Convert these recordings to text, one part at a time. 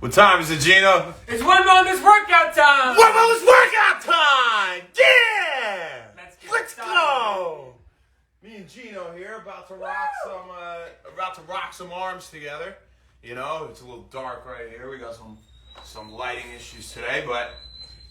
What time is it, Gino? It's Wend workout time! Wend workout time! Yeah! Let's go! Me and Gino here about to rock some arms together. You know, it's a little dark right here. We got some lighting issues today, but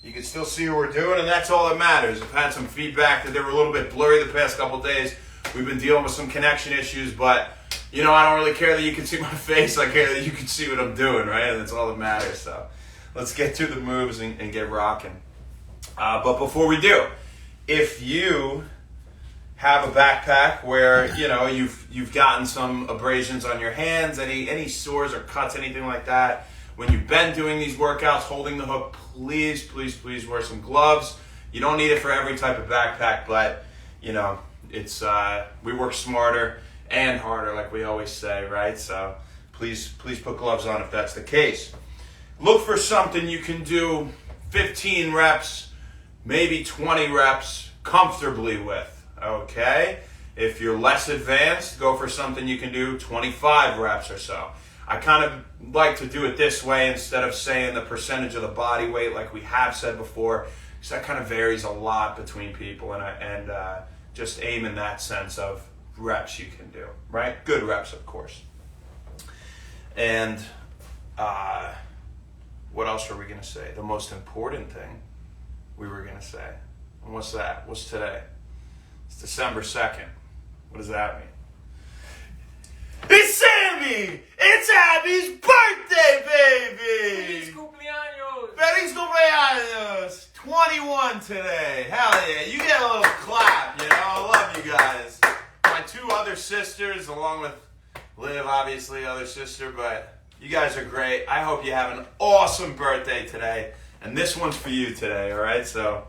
you can still see what we're doing, and that's all that matters. I've had some feedback that they were a little bit blurry the past couple days. We've been dealing with some connection issues, but you know, I don't really care that you can see my face. I care that you can see what I'm doing, right? And that's all that matters. So let's get to the moves and get rocking. But before we do, if you have a backpack where, you know, you've gotten some abrasions on your hands, any sores or cuts, anything like that, when you've been doing these workouts, holding the hook, please wear some gloves. You don't need it for every type of backpack, but, you know, it's we work smarter and harder, like we always say, right? So please put gloves on if that's the case. Look for something you can do 15 reps, maybe 20 reps comfortably with, okay? If you're less advanced, go for something you can do 25 reps or so. I kind of like to do it this way instead of saying the percentage of the body weight like we have said before, because that kind of varies a lot between people, and just aim in that sense of reps you can do, right? Good reps, of course. And what else were we going to say? The most important thing we were going to say. And what's that? What's today? It's December 2nd. What does that mean? It's Sammy! It's Abby's birthday, baby! Feliz cumpleaños! Feliz cumpleaños! 21 today. Hell yeah. You get a little clap, you know? I love you guys. My two other sisters, along with Liv, obviously, other sister, but you guys are great. I hope you have an awesome birthday today. And this one's for you today, all right? So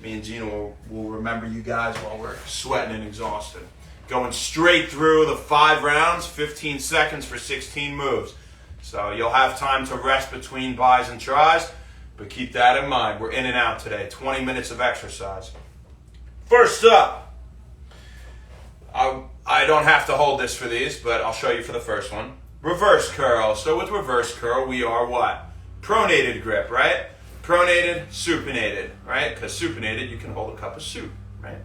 me and Gina will remember you guys while we're sweating and exhausted. Going straight through the 5 rounds, 15 seconds for 16 moves. So you'll have time to rest between buys and tries, but keep that in mind. We're in and out today, 20 minutes of exercise. First up, I don't have to hold this for these, but I'll show you for the first one. Reverse curl. So with reverse curl, we are what? Pronated grip, right? Pronated, supinated, right? Because supinated, you can hold a cup of soup, right?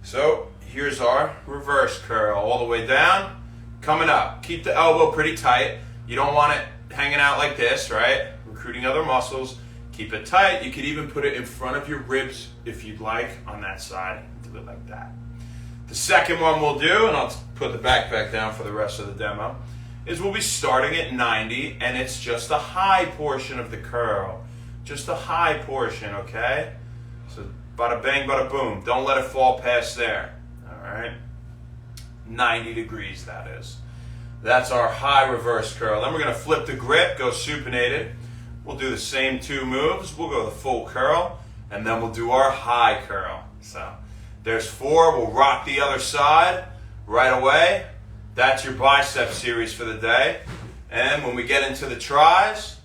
So here's our reverse curl. All the way down, coming up. Keep the elbow pretty tight. You don't want it hanging out like this, right? Recruiting other muscles. Keep it tight. You could even put it in front of your ribs if you'd like on that side. Do it like that. The second one we'll do, and I'll put the backpack down for the rest of the demo, is we'll be starting at 90, and it's just the high portion of the curl. Just the high portion, okay? So bada bang, bada boom. Don't let it fall past there, all right? 90 degrees, that is. That's our high reverse curl. Then we're going to flip the grip, go supinated. We'll do the same 2 moves. We'll go the full curl, and then we'll do our high curl. So there's 4. We'll rock the other side right away. That's your bicep series for the day. And when we get into the tries,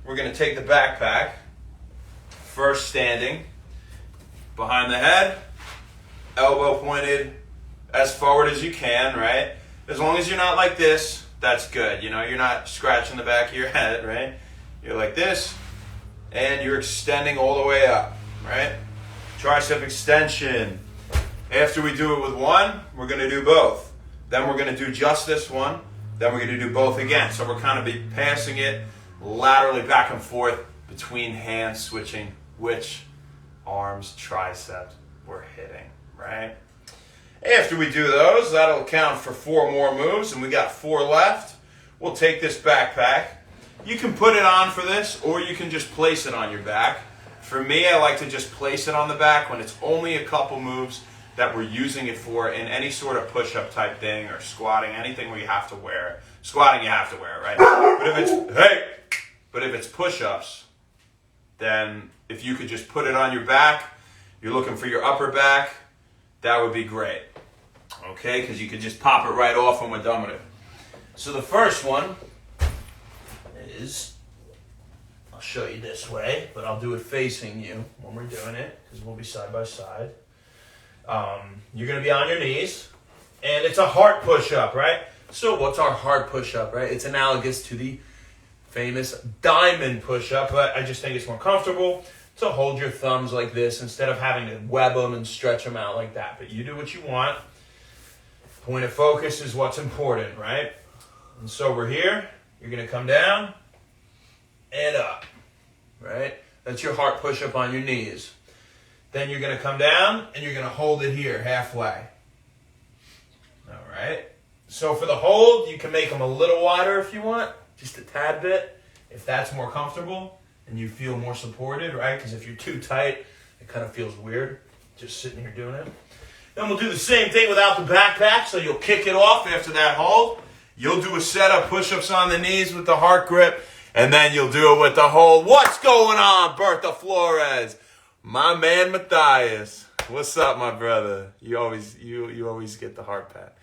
we're going to take the backpack, first standing, behind the head, elbow pointed as forward as you can, right? As long as you're not like this, that's good. You know, you're not scratching the back of your head, right? You're like this, and you're extending all the way up, right? Tricep extension. After we do it with one, we're going to do both. Then we're going to do just this one. Then we're going to do both again. So we're kind of be passing it laterally back and forth between hands, switching which arms, triceps we're hitting, right? After we do those, that'll count for 4 more moves, and we got 4 left. We'll take this backpack. You can put it on for this, or you can just place it on your back. For me, I like to just place it on the back when it's only a couple moves that we're using it for in any sort of push-up type thing or squatting, anything where you have to wear it. Squatting, you have to wear it, right? But if it's push-ups, then if you could just put it on your back, you're looking for your upper back, that would be great. Okay, because you could just pop it right off when we're done with it. So the first one is, I'll show you this way, but I'll do it facing you when we're doing it, because we'll be side by side. You're going to be on your knees, and it's a heart push-up, right? So what's our heart push-up, right? It's analogous to the famous diamond push-up, but I just think it's more comfortable to hold your thumbs like this instead of having to web them and stretch them out like that. But you do what you want. Point of focus is what's important, right? And so we're here. You're going to come down and up, right? That's your heart push-up on your knees. Then you're going to come down and you're going to hold it here halfway. All right? So for the hold, you can make them a little wider if you want, just a tad bit, if that's more comfortable and you feel more supported, right? Because if you're too tight, it kind of feels weird just sitting here doing it. Then we'll do the same thing without the backpack, so you'll kick it off after that hold. You'll do a set of push-ups on the knees with the heart grip, and then you'll do it with the hold. What's going on, Bertha Flores? My man Matthias. What's up, my brother? You always get the heart pat.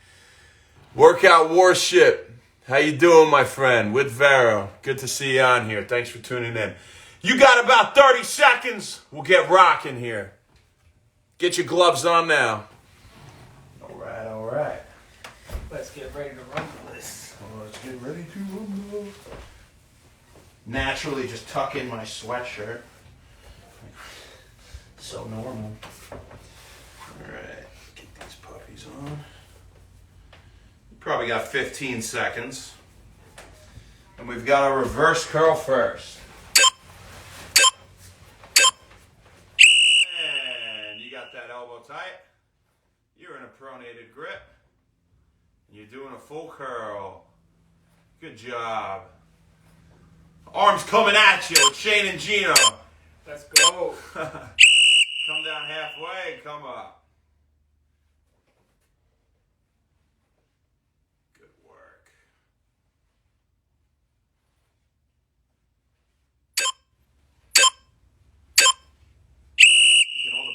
Workout Warship. How you doing, my friend? With Vero. Good to see you on here. Thanks for tuning in. You got about 30 seconds. We'll get rocking here. Get your gloves on now. All right. Let's get ready to rumble this. Let's get ready to rumble. Naturally, just tuck in my sweatshirt. So normal. All right. Get these puppies on. Probably got 15 seconds. And we've got a reverse curl first. And you got that elbow tight. You're in a pronated grip. And you're doing a full curl. Good job. Arms coming at you with Shane and Gino. Let's go. Come down halfway, come up.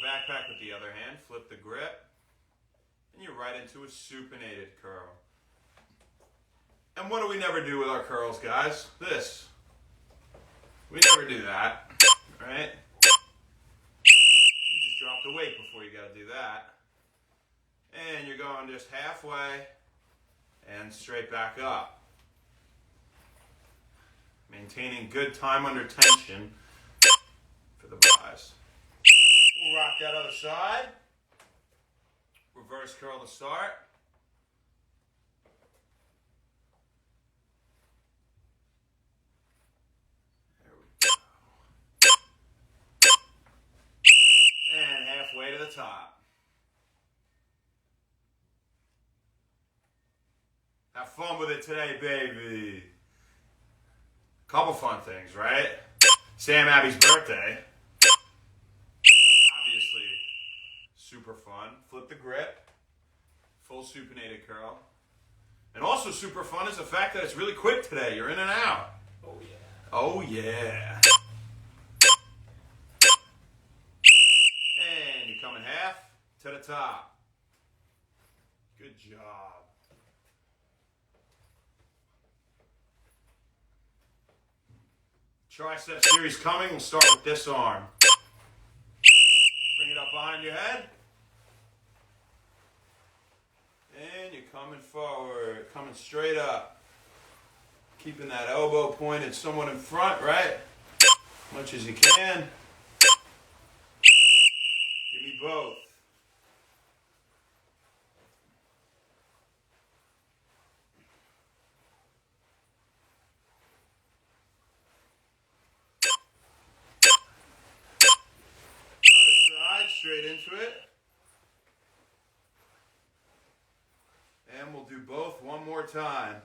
Backpack with the other hand, flip the grip, and you're right into a supinated curl. And what do we never do with our curls, guys? This. We never do that, right? You just drop the weight before you got to do that. And you're going just halfway and straight back up. Maintaining good time under tension for the buys. We'll rock that other side. Reverse curl to start. There we go. And halfway to the top. Have fun with it today, baby. Couple fun things, right? Sam Abby's birthday. Super fun. Flip the grip. Full supinated curl. And also super fun is the fact that it's really quick today. You're in and out. Oh, yeah. Oh, yeah. And you come in half to the top. Good job. Tricep series coming. We'll start with this arm. Bring it up behind your head. And you're coming forward, coming straight up. Keeping that elbow pointed somewhat in front, right? As much as you can. Give me both. Other side, straight into it. And we'll do both one more time.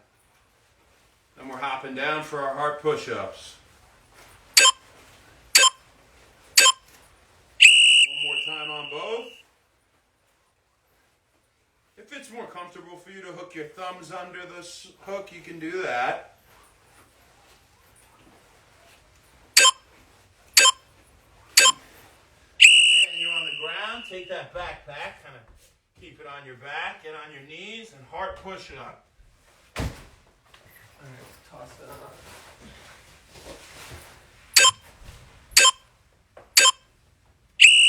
Then we're hopping down for our heart push-ups. One more time on both. If it's more comfortable for you to hook your thumbs under this hook, you can do that. And you're on the ground. Take that backpack, kind of keep it on your back, get on your knees, and heart push up. All right, toss that up.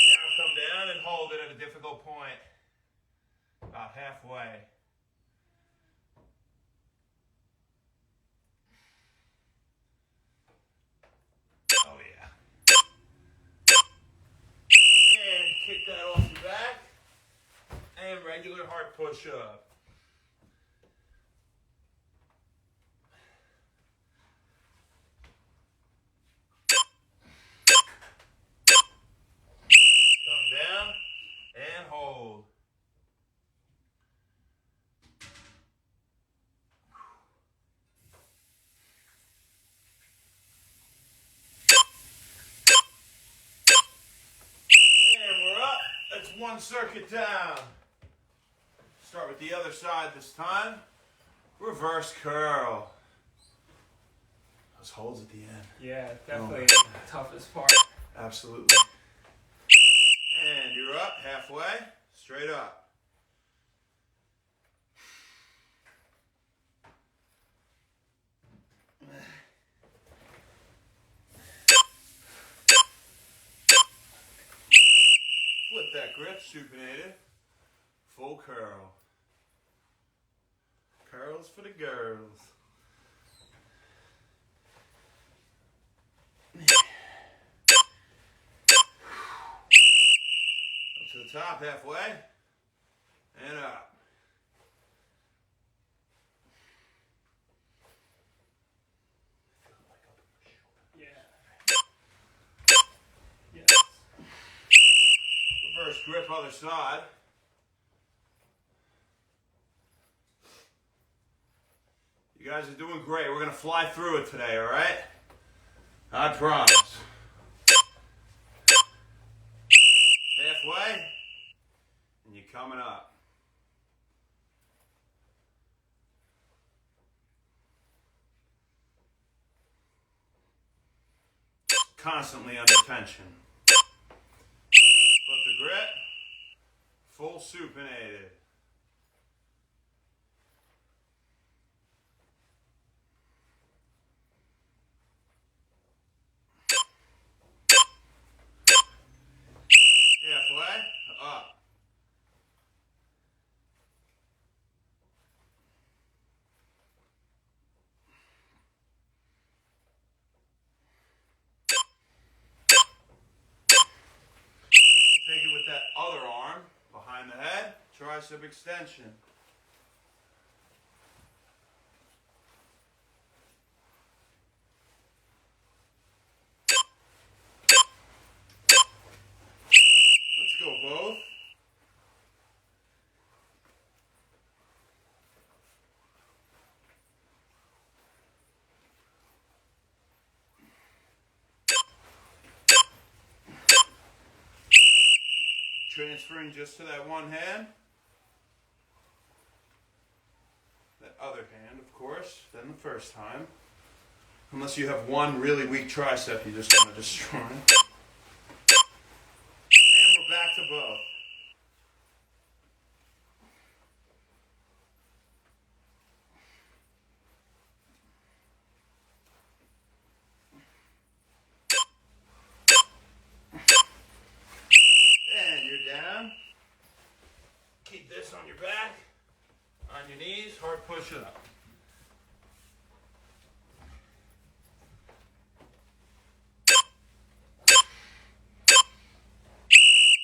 Now come down and hold it at a difficult point. About halfway. heart push-up. Come down and hold. And we're up. That's one circuit down. Start with the other side this time. Reverse curl. Those holds at the end. Yeah, definitely Oh. the toughest part. Absolutely. And you're up halfway, straight up. Flip that grip, supinated. Full curl. Curls for the girls. Up to the top, halfway, and up. Yeah. Yes. Reverse grip, other side. You guys are doing great. We're going to fly through it today, all right? I promise. Halfway, and you're coming up. Constantly under tension. Flip the grip. Full supinated. Halfway, up. Take it with that other arm behind the head, tricep extension. Let's go both. Transferring just to that one hand. That other hand, of course, than the first time. Unless you have one really weak tricep you just want to destroy. And we're back to both. And you're down. Keep this on your back, on your knees, hard push up.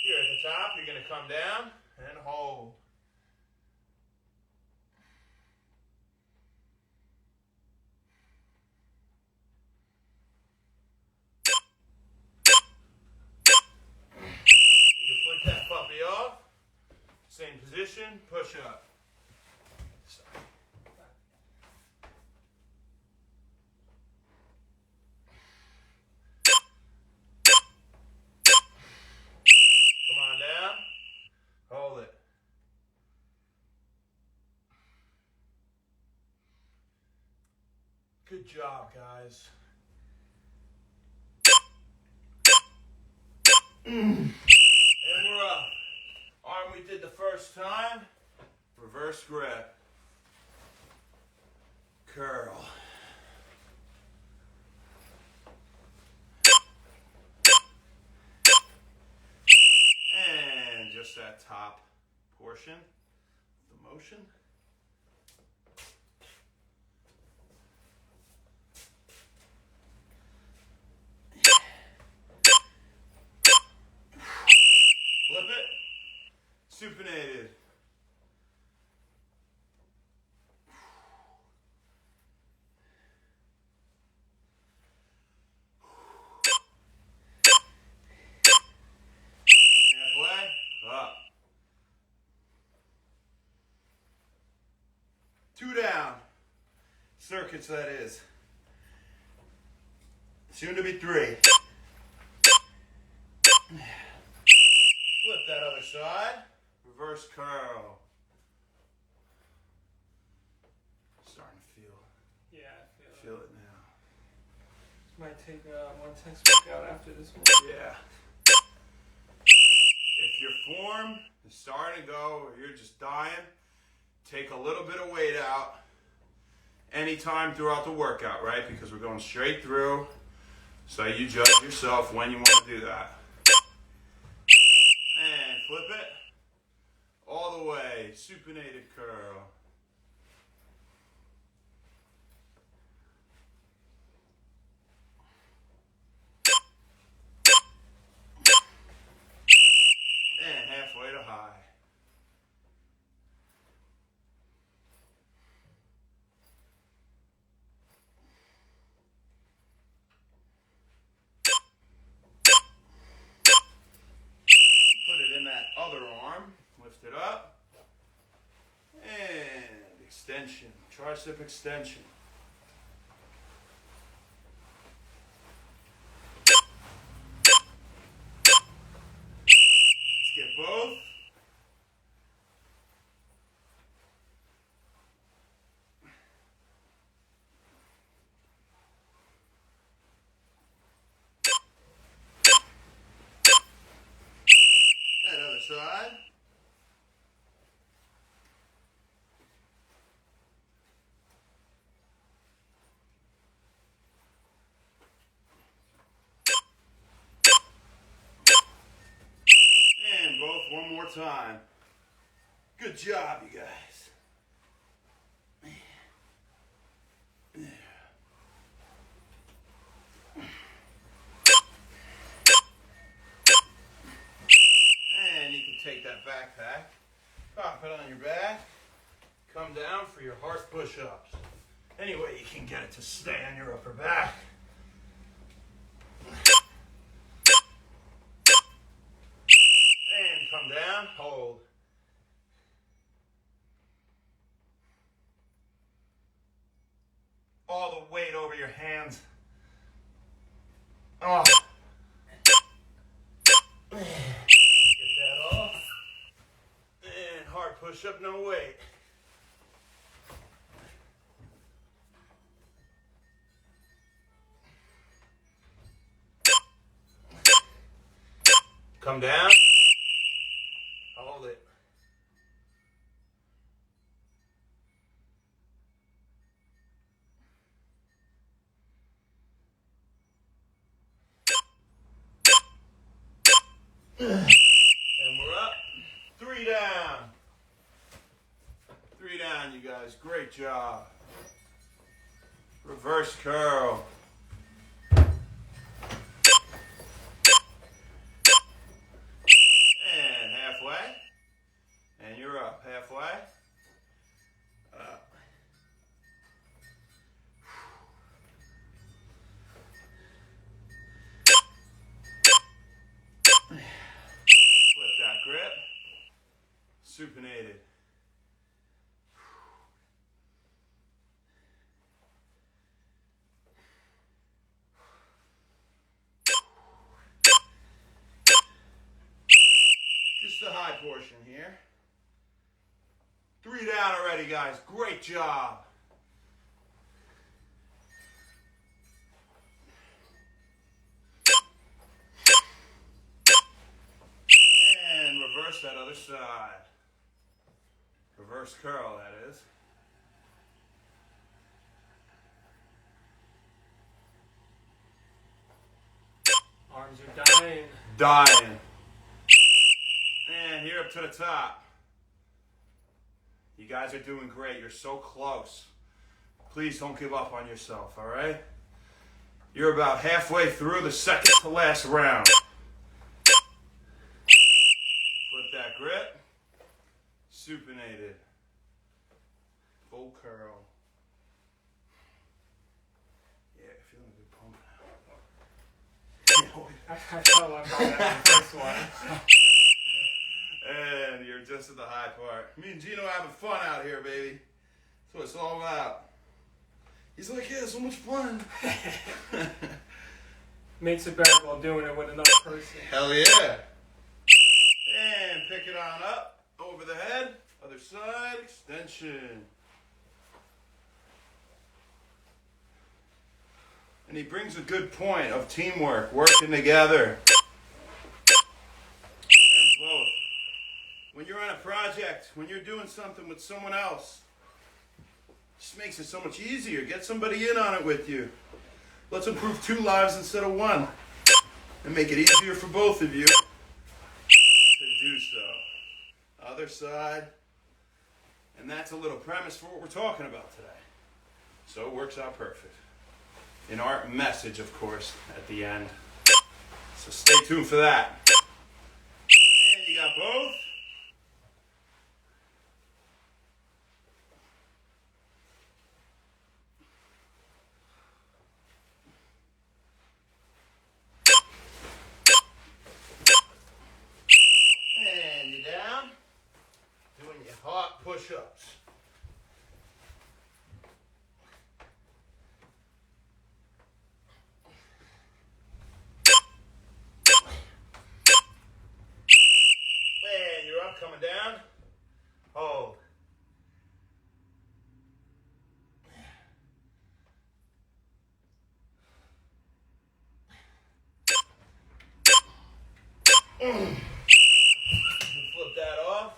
Here at the top, you're going to come down and hold. You flick that puppy off. Same position, push up. Come on down. Hold it. Good job, guys. And we're up. Arm we did the first time. Reverse grip. Curl. And just that top portion, the motion. Flip it. Supinated. circuits, that is. Soon to be 3. Flip that other side. Reverse curl. Starting to feel. Yeah, I feel it. Feel it now. Might take one test workout after this one. Yeah. If your form is starting to go or you're just dying, take a little bit of weight out anytime throughout the workout, right? Because we're going straight through. So you judge yourself when you want to do that. And flip it all the way. Supinated curl. And halfway to high. Put it in that other arm. Lift it up. And extension. Tricep extension. Let's get both. That other side. And both one more time. Good job, you guys. And you can take that backpack, pop it on your back, come down for your heart push-ups. Any way you can get it to stay on your upper back. And come down, hold. All the weight over your hands. Oh. Get that off. And hard push up, no weight. Come down. Hold it. And we're up. 3 down. 3 down, you guys. Great job. Reverse curl. And halfway. And you're up. Halfway. Up. Flip that grip. Supinated. Just the high portion here. 3 down already, guys. Great job. And reverse that other side. Reverse curl, that is. Arms are dying. Dying. And here up to the top. You guys are doing great. You're so close. Please don't give up on yourself, all right? You're about halfway through the second to last round. Flip that grip. Supinated. Full curl. Yeah, feeling a good pump now. I felt like that the first one. And you're just at the high part. Me and Gino having fun out here, baby. That's what it's all about. He's like, yeah, so much fun. Makes it better while doing it with another person. Hell yeah. And pick it on up, over the head, other side, extension. And he brings a good point of teamwork, working together. And both. When you're on a project, when you're doing something with someone else, it just makes it so much easier. Get somebody in on it with you. Let's improve 2 lives instead of 1. And make it easier for both of you to do so. Other side. And that's a little premise for what we're talking about today. So it works out perfect. An art message, of course, at the end. So stay tuned for that. And you got both. And you're down. Doing your hot push-ups. And you're up, coming down. Hold. Flip that off.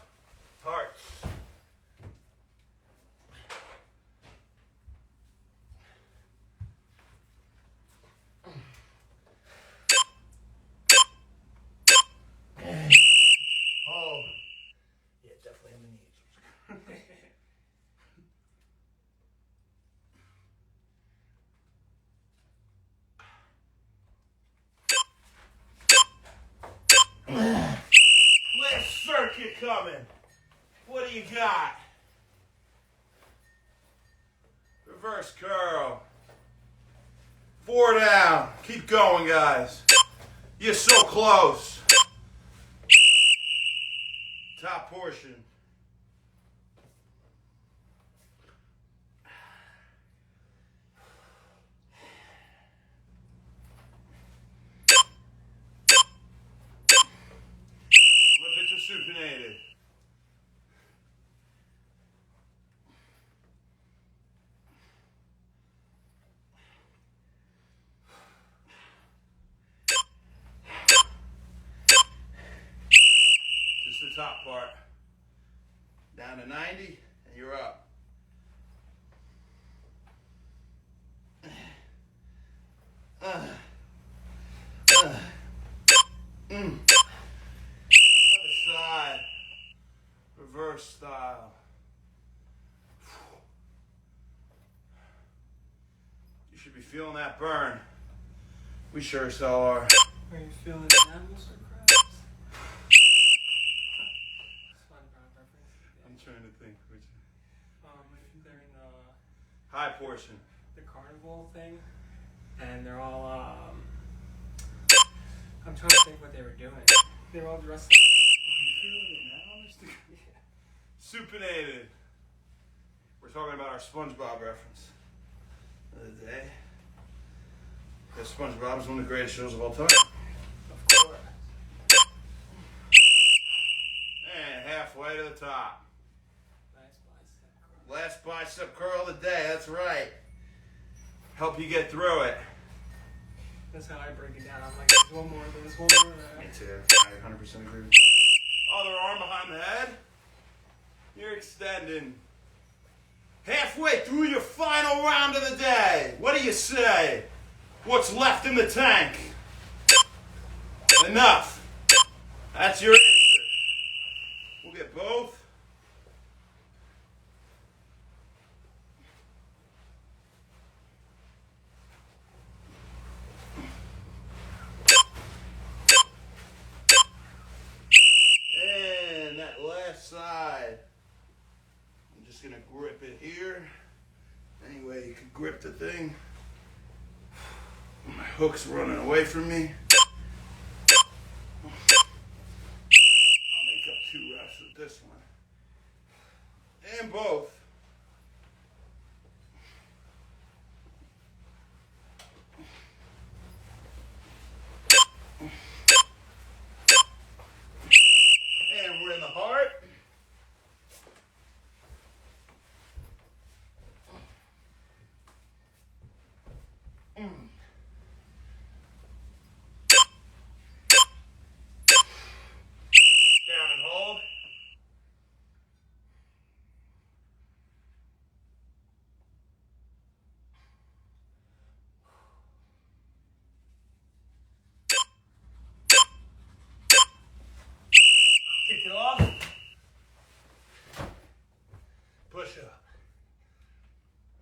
Hearts. Hold. Yeah, definitely on the knees. Left circuit coming. What do you got? Reverse curl. 4 down. Keep going, guys. You're so close. Top portion. Flip it to supinated. Just the top part. Down to 90, and you're up. Other side. Reverse style. You should be feeling that burn. We sure as hell are. Are you feeling animals or crabs? SpongeBob reference. I'm trying to think which. They're in High portion. the carnival thing, and they're all I'm trying to think what they were doing. They were all dressed up. Supinated. We're talking about our SpongeBob reference of the day. Because SpongeBob is one of the greatest shows of all time. Of course. And halfway to the top. Nice bicep curl. Last bicep curl of the day, that's right. Help you get through it. That's how I break it down. I'm like, there's one more, there's one more. Me too. I 100% agree with that. Other arm behind the head. You're extending. Halfway through your final round of the day. What do you say? What's left in the tank? Enough. That's your answer. We'll get both. And that last side. I'm just going to grip it here. Any way you can grip the thing. My hook's running away from me. I'll make up 2 reps with this one. And both. the heart. Down and hold. Kick it off. Push up.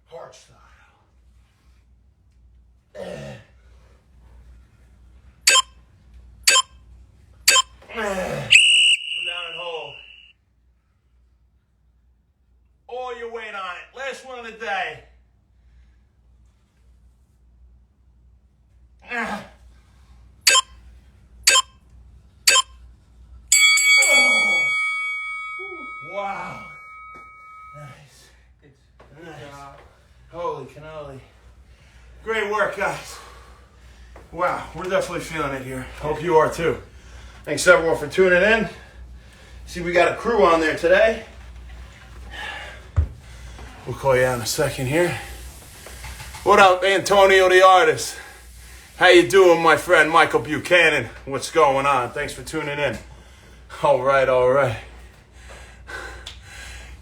Heart style. Come down and hold. All your weight on it. Last one of the day. Wow. Nice. Good Nice. job. Holy cannoli. Great work, guys. Wow, we're definitely feeling it here. Hope you are too. Thanks everyone for tuning in. See, we got a crew on there today. We'll call you out in a second here. What up, Antonio the artist? How you doing, my friend Michael Buchanan? What's going on? Thanks for tuning in. All right, all right.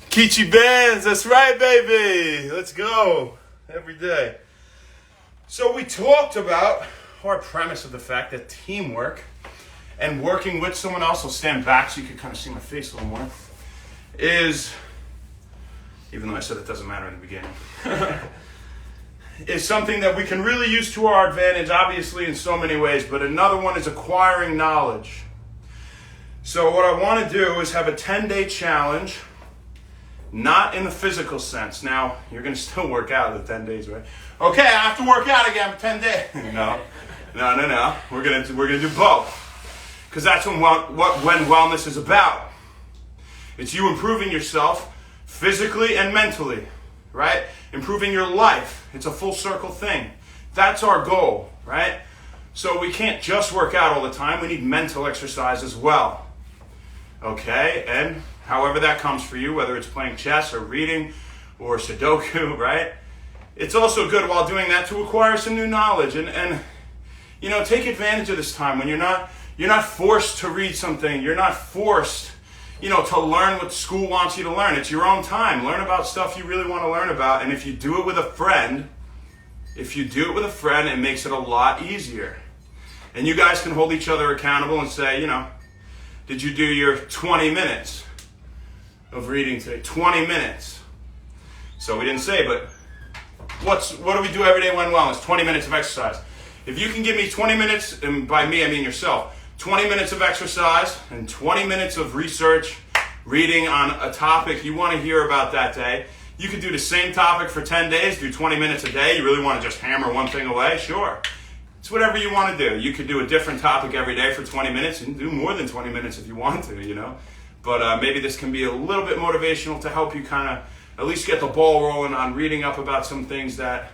Kichi Bands, that's right, baby. Let's go. Every day. So we talked about our premise of the fact that teamwork and working with someone else, will stand back so you can kind of see my face a little more, is, even though I said it doesn't matter in the beginning, is something that we can really use to our advantage, obviously in so many ways, but another one is acquiring knowledge. So what I want to do is have a 10-day challenge, not in the physical sense. Now, you're going to still work out in the 10 days, right? Okay, I have to work out again for 10 days. No. We're going to do both. Because that's what Wend Wellness is about. It's you improving yourself physically and mentally, right? Improving your life. It's a full circle thing. That's our goal, right? So we can't just work out all the time. We need mental exercise as well. Okay? And however that comes for you, whether it's playing chess or reading or Sudoku, right? It's also good while doing that to acquire some new knowledge and you know, take advantage of this time when you're not forced to read something. You're not forced, you know, to learn what school wants you to learn. It's your own time. Learn about stuff you really want to learn about. And if you do it with a friend, it makes it a lot easier. And you guys can hold each other accountable and say, you know, did you do your 20 minutes of reading today? 20 minutes. So we didn't say, but what do we do every day when wellness? 20 minutes of exercise. If you can give me 20 minutes, and by me I mean yourself, 20 minutes of exercise and 20 minutes of research, reading on a topic you want to hear about that day, you could do the same topic for 10 days, do 20 minutes a day. You really want to just hammer one thing away? Sure. It's whatever you want to do. You could do a different topic every day for 20 minutes and do more than 20 minutes if you want to, you know. But maybe this can be a little bit motivational to help you kind of at least get the ball rolling on reading up about some things that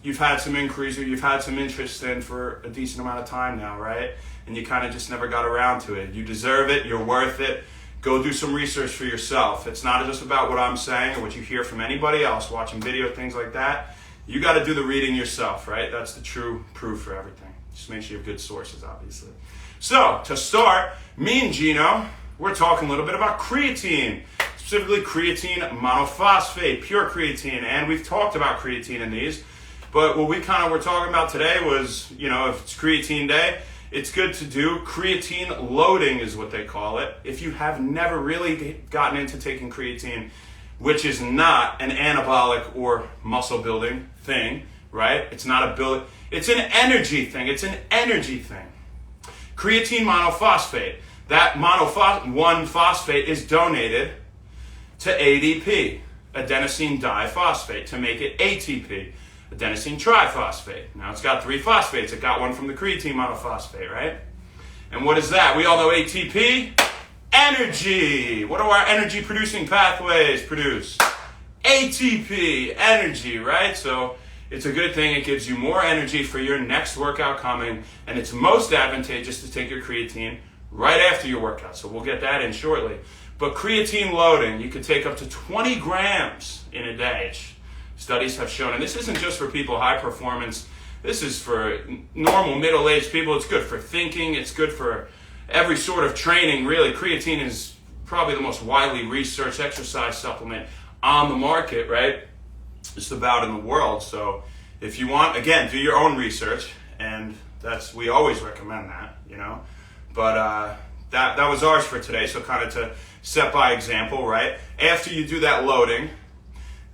you've had some inquiries or you've had some interest in for a decent amount of time now, right? And you kind of just never got around to it. You deserve it. You're worth it. Go do some research for yourself. It's not just about what I'm saying or what you hear from anybody else, watching video, things like that. You got to do the reading yourself, right? That's the true proof for everything. Just make sure you have good sources, obviously. So, to start, me and Gino, we're talking a little bit about creatine, specifically creatine monophosphate, pure creatine. And we've talked about creatine in these. But what we kind of were talking about today was, you know, if it's creatine day, it's good to do creatine loading is what they call it. If you have never really gotten into taking creatine, which is not an anabolic or muscle building thing, right? It's not a build, it's an energy thing. It's an energy thing. Creatine monophosphate. That one phosphate is donated to ADP, adenosine diphosphate, to make it ATP. Adenosine triphosphate. Now it's got 3 phosphates. It got one from the creatine monophosphate, right? And what is that? We all know ATP, energy. What do our energy producing pathways produce? ATP, energy, right? So it's a good thing. It gives you more energy for your next workout coming, and it's most advantageous to take your creatine right after your workout. So we'll get that in shortly. But creatine loading, you could take up to 20 grams in a day. Studies have shown, and this isn't just for people high performance, this is for normal middle-aged people. It's good for thinking, it's good for every sort of training, really. Creatine is probably the most widely researched exercise supplement on the market, right? Just about in the world. So if you want, again, do your own research, and we always recommend that, you know. But that was ours for today, so kind of to set by example, right? After you do that loading,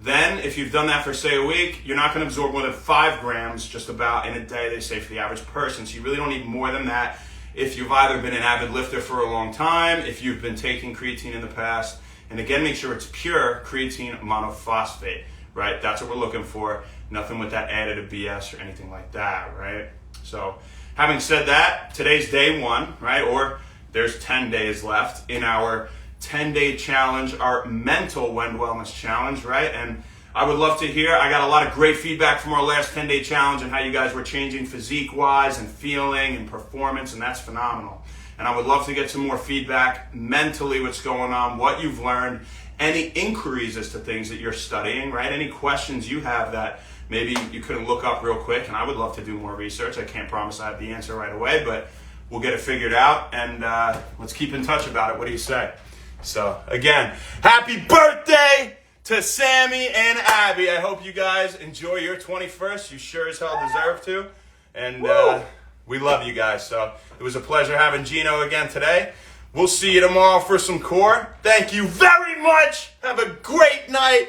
then if you've done that for, say, a week, you're not going to absorb more than 5 grams just about in a day, they say, for the average person. So you really don't need more than that. If you've either been an avid lifter for a long time, if you've been taking creatine in the past, and again, make sure it's pure creatine monophosphate, right? That's what we're looking for. Nothing with that additive BS or anything like that, right? So having said that, today's day 1, right? Or there's 10 days left in our 10-day challenge, our mental Wend Wellness challenge, right? And I would love to hear, I got a lot of great feedback from our last 10-day challenge and how you guys were changing physique-wise and feeling and performance, and that's phenomenal. And I would love to get some more feedback mentally, what's going on, what you've learned, any inquiries as to things that you're studying, right? Any questions you have that maybe you couldn't look up real quick, and I would love to do more research. I can't promise I have the answer right away, but we'll get it figured out, and let's keep in touch about it. What do you say? So, again, happy birthday to Sammy and Abby. I hope you guys enjoy your 21st. You sure as hell deserve to. And we love you guys. So, it was a pleasure having Gino again today. We'll see you tomorrow for some core. Thank you very much. Have a great night.